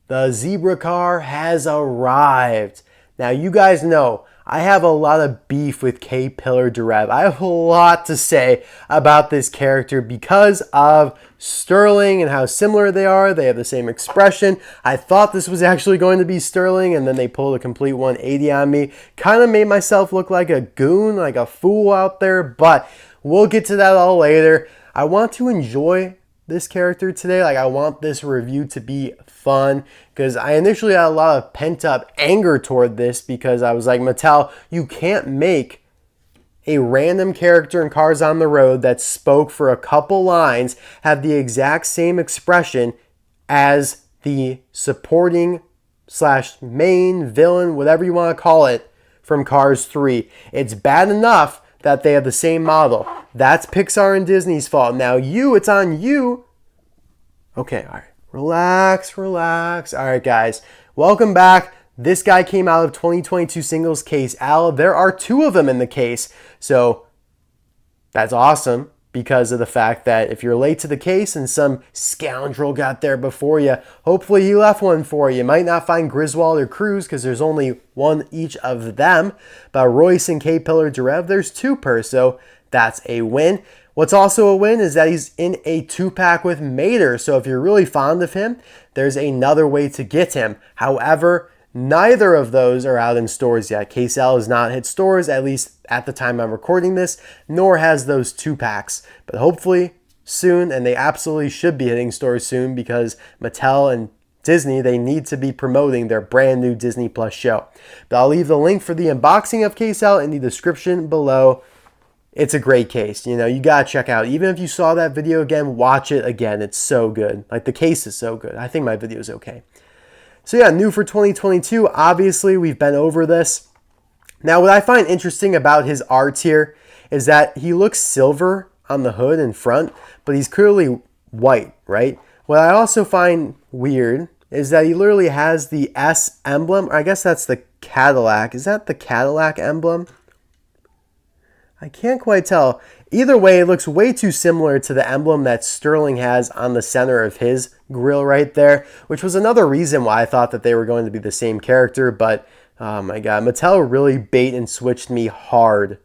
The zebra car has arrived. Now, you guys know I have a lot of beef with Mae Pillar-Durev. I have a lot to say about this character because of Sterling and how similar they are. They have the same expression. I thought this was actually going to be Sterling, and then they pulled a complete 180 on me. Kind of made myself look like a goon, like a fool out there, but we'll get to that all later. I want to enjoy this character today. Like, I want this review to be fun because I initially had a lot of pent-up anger toward this because I was like, Mattel, you can't make a random character in Cars on the Road that spoke for a couple lines have the exact same expression as the supporting / main villain, whatever you want to call it, from Cars 3. It's bad enough that they have the same model. That's Pixar and Disney's fault. Now it's on you. Okay, all right. Relax. All right, guys. Welcome back. This guy came out of 2022 singles case L. There are 2 of them in the case. So that's awesome because of the fact that if you're late to the case and some scoundrel got there before you, hopefully he left one for you. You might not find Griswold or Cruz because there's only one each of them. But Royce and Mae Pillar-Durev, there's 2 per, so that's a win. What's also a win is that he's in a 2-pack with Mater. So if you're really fond of him, there's another way to get him. However, neither of those are out in stores yet. Case L has not hit stores, at least at the time I'm recording this, nor has those 2-packs. But hopefully soon, and they absolutely should be hitting stores soon because Mattel and Disney, they need to be promoting their brand new Disney Plus show. But I'll leave the link for the unboxing of Case L in the description below. It's a great case. You know, you got to check out. Even if you saw that video again, watch it again. It's so good. Like, the case is so good. I think my video is okay. So yeah, new for 2022. Obviously, we've been over this. Now, what I find interesting about his art here is that he looks silver on the hood in front, but he's clearly white, right? What I also find weird is that he literally has the S emblem. I guess that's the Cadillac. Is that the Cadillac emblem? I can't quite tell. Either way, it looks way too similar to the emblem that Sterling has on the center of his grill right there, which was another reason why I thought that they were going to be the same character, but oh my god, Mattel really bait and switched me hard.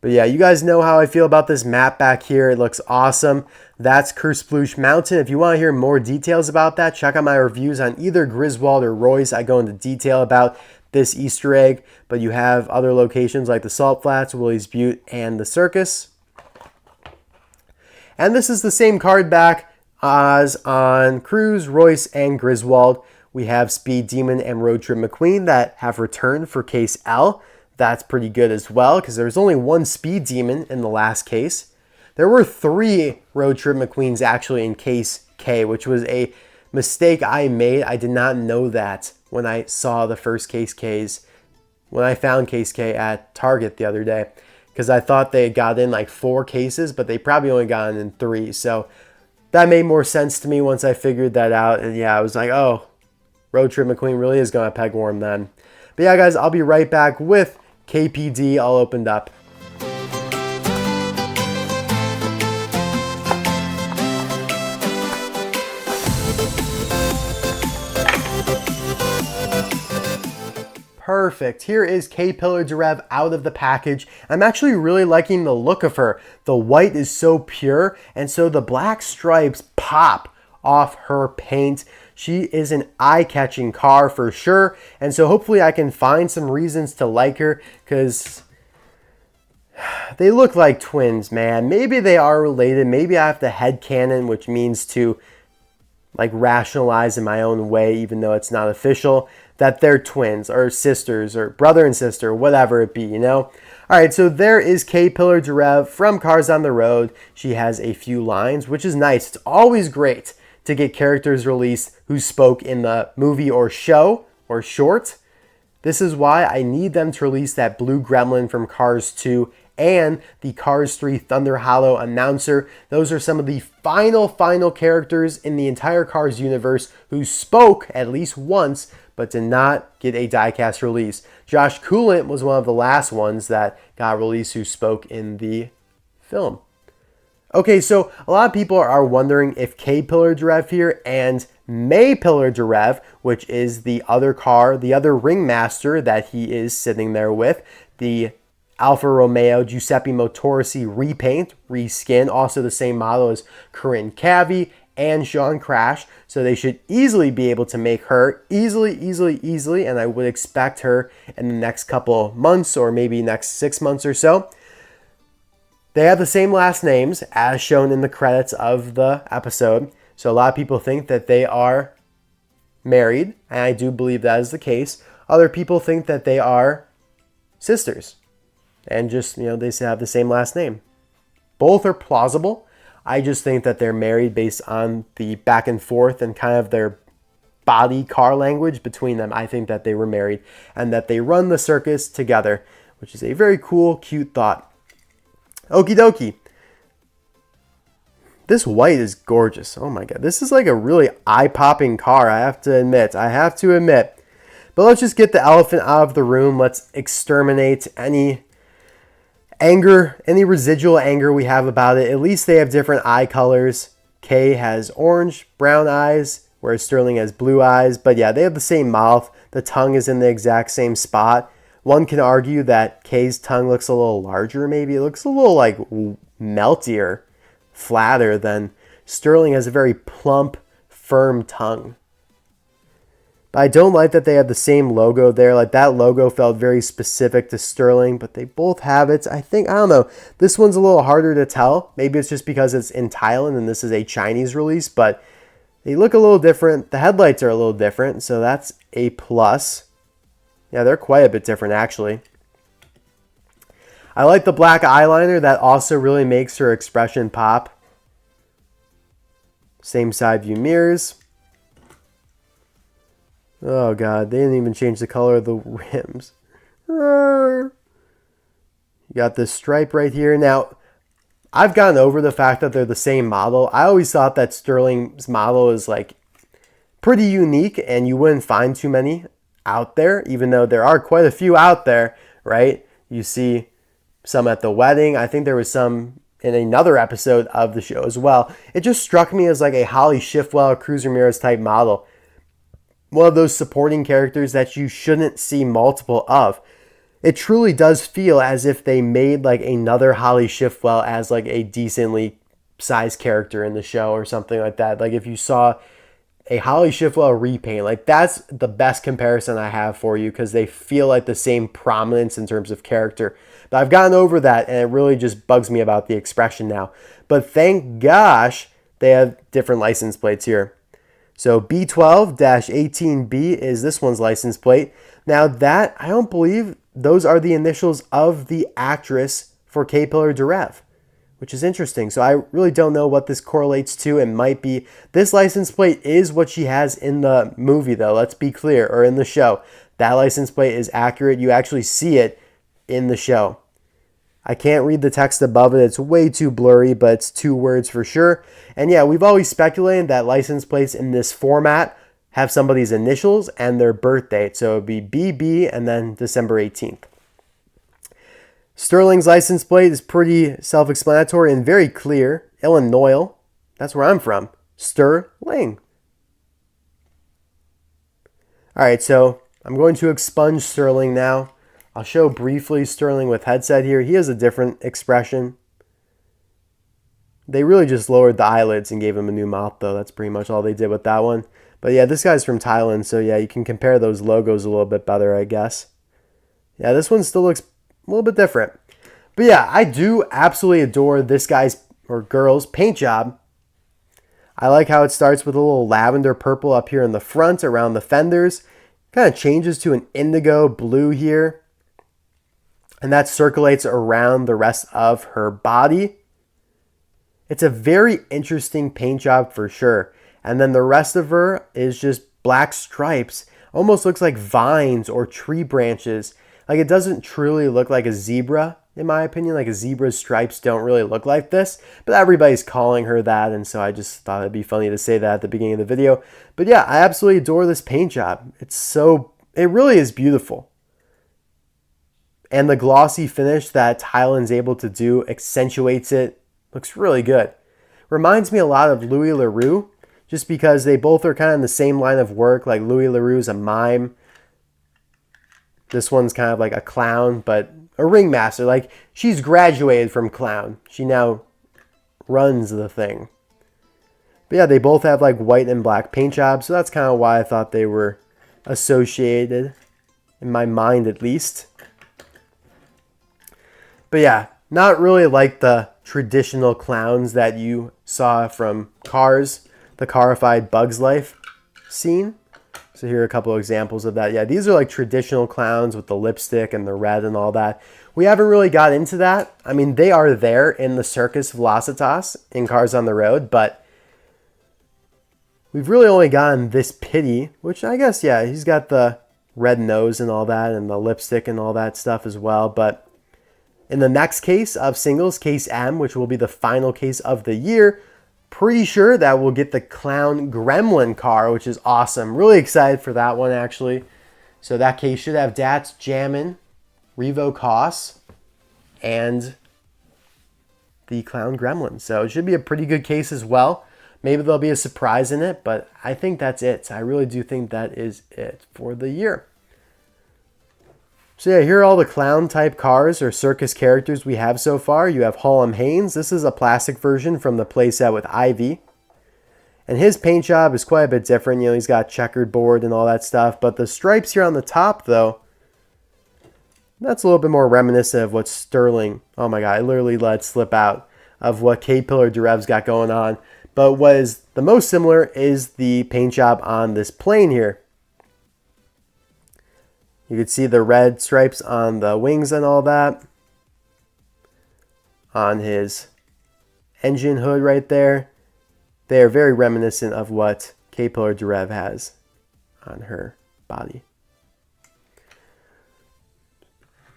But yeah, you guys know how I feel about this map back here. It looks awesome. That's Kersploosh Mountain. If you want to hear more details about that, check out my reviews on either Griswold or Royce. I go into detail about this Easter egg, but you have other locations like the Salt Flats, Willie's Butte, and the Circus. And this is the same card back as on Cruz, Royce, and Griswold. We have Speed Demon and Road Trip McQueen that have returned for Case L. That's pretty good as well because there's only 1 Speed Demon in the last case. There were 3 Road Trip McQueens actually in Case K, which was a mistake I made. I did not know that when I saw the first Case Ks, when I found Case K at Target the other day, because I thought they got in like 4 cases, but they probably only got in 3. So that made more sense to me once I figured that out. And yeah, I was like, oh, Road Trip McQueen really is going to peg warm then. But yeah, guys, I'll be right back with KPD all opened up. Perfect. Here is Mae Pillar-Durev out of the package. I'm actually really liking the look of her. The white is so pure, and so the black stripes pop off her paint. She is an eye-catching car for sure, and so hopefully I can find some reasons to like her because they look like twins, man. Maybe they are related. Maybe I have to headcanon, which means to like rationalize in my own way, even though it's not official, that they're twins or sisters or brother and sister, whatever it be, you know? All right, so there is Mae Pillar-Durev from Cars on the Road. She has a few lines, which is nice. It's always great to get characters released who spoke in the movie or show or short. This is why I need them to release that blue gremlin from Cars 2 and the Cars 3 Thunder Hollow announcer. Those are some of the final characters in the entire Cars universe who spoke at least once but did not get a diecast release. Josh Coolant was one of the last ones that got released who spoke in the film. Okay, so a lot of people are wondering if Mae Pillar-Durev here and Mae Pillar-Durev, which is the other car, the other ringmaster that he is sitting there with, the Alfa Romeo Giuseppe Motorisi repaint, reskin, also the same model as Corinne Cavi and Sean Crash. So they should easily be able to make her easily, and I would expect her in the next couple months or maybe next 6 months or so. They have the same last names as shown in the credits of the episode. So a lot of people think that they are married, and I do believe that is the case. Other people think that they are sisters and just, they have the same last name. Both are plausible. I just think that they're married based on the back and forth and kind of their body car language between them. I think that they were married and that they run the circus together, which is a very cool, cute thought. Okie dokie. This white is gorgeous. Oh my God. This is like a really eye-popping car, I have to admit. But let's just get the elephant out of the room. Let's exterminate any anger, any residual anger we have about it. At least they have different eye colors. Kay has orange, brown eyes, whereas Sterling has blue eyes. But yeah, they have the same mouth. The tongue is in the exact same spot. One can argue that Kay's tongue looks a little larger, maybe. It looks a little like meltier, flatter than Sterling has a very plump, firm tongue. But I don't like that they have the same logo there. Like that logo felt very specific to Sterling, but they both have it. I don't know. This one's a little harder to tell. Maybe it's just because it's in Thailand and this is a Chinese release, but they look a little different. The headlights are a little different, so that's a plus. Yeah, they're quite a bit different actually. I like the black eyeliner. That also really makes her expression pop. Same side view mirrors. Oh God, they didn't even change the color of the rims. You got this stripe right here. Now, I've gotten over the fact that they're the same model. I always thought that Sterling's model is like pretty unique and you wouldn't find too many out there, even though there are quite a few out there, right? You see some at the wedding. I think there was some in another episode of the show as well. It just struck me as like a Holly Schiffwell or Cruz Ramirez type model. One of those supporting characters that you shouldn't see multiple of. It truly does feel as if they made like another Holly Schiffwell as like a decently sized character in the show or something like that. Like if you saw a Holly Schiffwell repaint, like that's the best comparison I have for you because they feel like the same prominence in terms of character. But I've gotten over that and it really just bugs me about the expression now. But thank gosh they have different license plates here. So B12-18B is this one's license plate. Now that, I don't believe those are the initials of the actress for Mae Pillar-Durev, which is interesting. So I really don't know what this correlates to. It might be, this license plate is what she has in the movie though, let's be clear, or in the show. That license plate is accurate. You actually see it in the show. I can't read the text above it. It's way too blurry, but it's 2 words for sure. And yeah, we've always speculated that license plates in this format have somebody's initials and their birth date. So it would be BB and then December 18th. Sterling's license plate is pretty self-explanatory and very clear. Illinois, that's where I'm from. Sterling. All right, so I'm going to expunge Sterling now. I'll show briefly Sterling with headset here. He has a different expression. They really just lowered the eyelids and gave him a new mouth though. That's pretty much all they did with that one. But yeah, this guy's from Thailand, so yeah, you can compare those logos a little bit better, I guess. Yeah, this one still looks a little bit different. But yeah, I do absolutely adore this guy's or girl's paint job. I like how it starts with a little lavender purple up here in the front around the fenders. Kind of changes to an indigo blue here. And that circulates around the rest of her body. It's a very interesting paint job for sure. And then the rest of her is just black stripes. Almost looks like vines or tree branches. Like it doesn't truly look like a zebra, in my opinion. Like a zebra's stripes don't really look like this. But everybody's calling her that. And so I just thought it'd be funny to say that at the beginning of the video. But yeah, I absolutely adore this paint job. It really is beautiful. And the glossy finish that Thailand's able to do accentuates it. Looks really good. Reminds me a lot of Louis LaRue. just because they both are kind of in the same line of work. Like Louis LaRue's a mime. This one's kind of like a clown, but a ringmaster. Like, she's graduated from clown. She now runs the thing. But yeah, they both have like white and black paint jobs, so that's kind of why I thought they were associated, in my mind at least. But yeah, not really like the traditional clowns that you saw from Cars, the carified Bugs Life scene. So here are a couple of examples of that. Yeah, these are like traditional clowns with the lipstick and the red and all that. We haven't really got into that. I mean, they are there in the Circus Velocitas in Cars on the Road, but we've really only gotten this Pity, which I guess, yeah, he's got the red nose and all that and the lipstick and all that stuff as well. But in the next case of singles, Case M, which will be the final case of the year, pretty sure that we'll get the Clown Gremlin car, which is awesome. Really excited for that one, actually. So that case should have Dats, Jammin', Revo Koss, and the Clown Gremlin. So it should be a pretty good case as well. Maybe there'll be a surprise in it, but I think that's it. I really do think that is it for the year. So yeah, here are all the clown type cars or circus characters we have so far. You have Hallam Haynes. This is a plastic version from the playset with Ivy. And his paint job is quite a bit different. You know, he's got checkered board and all that stuff. But the stripes here on the top, though, that's a little bit more reminiscent of what Sterling, oh my God, I literally let it slip out, of what Mae Pillar-Durev's got going on. But what is the most similar is the paint job on this plane here. You can see the red stripes on the wings and all that. On his engine hood right there. They are very reminiscent of what Mae Pillar-Durev has on her body.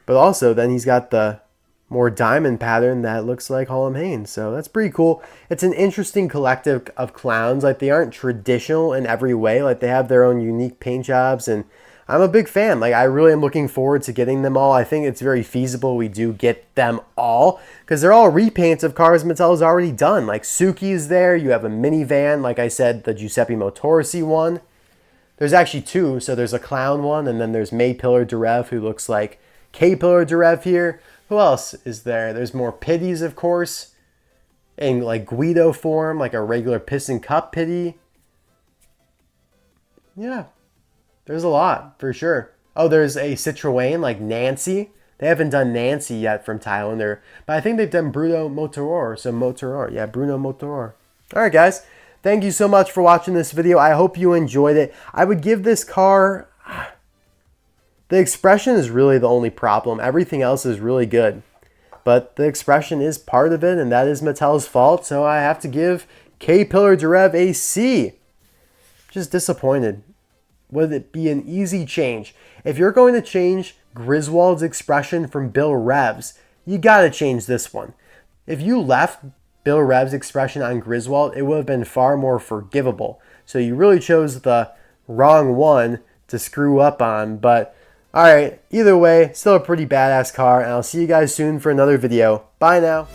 But also then he's got the more diamond pattern that looks like Hallam Haynes. So that's pretty cool. It's an interesting collective of clowns. Like, they aren't traditional in every way. Like, they have their own unique paint jobs, and I'm a big fan. Like, I really am looking forward to getting them all. I think it's very feasible we do get them all, because they're all repaints of cars Mattel's already done. Like, Suki's there. You have a minivan. Like I said, the Giuseppe Motorisi one. There's actually two. So there's a clown one, and then there's Mae Pillar-Durev, who looks like Mae Pillar-Durev here. Who else is there? There's more Pitties, of course, in like Guido form, like a regular Piston Cup Pitty. Yeah, there's a lot for sure. Oh, there's a Citroën like Nancy. They haven't done Nancy yet from Thailand, but I think they've done Bruno Motoror. So Motoror, yeah, Bruno Motoror. All right, guys, thank you so much for watching this video. I hope you enjoyed it. I would give this car. The expression is really the only problem. Everything else is really good. But the expression is part of it, and that is Mattel's fault. So I have to give Mae Pillar-Durev a C. Just disappointed. Would it be an easy change? If you're going to change Griswold's expression from Bill Rev's, you got to change this one. If you left Bill Rev's expression on Griswold, it would have been far more forgivable. So you really chose the wrong one to screw up on, but alright, either way, still a pretty badass car, and I'll see you guys soon for another video. Bye now.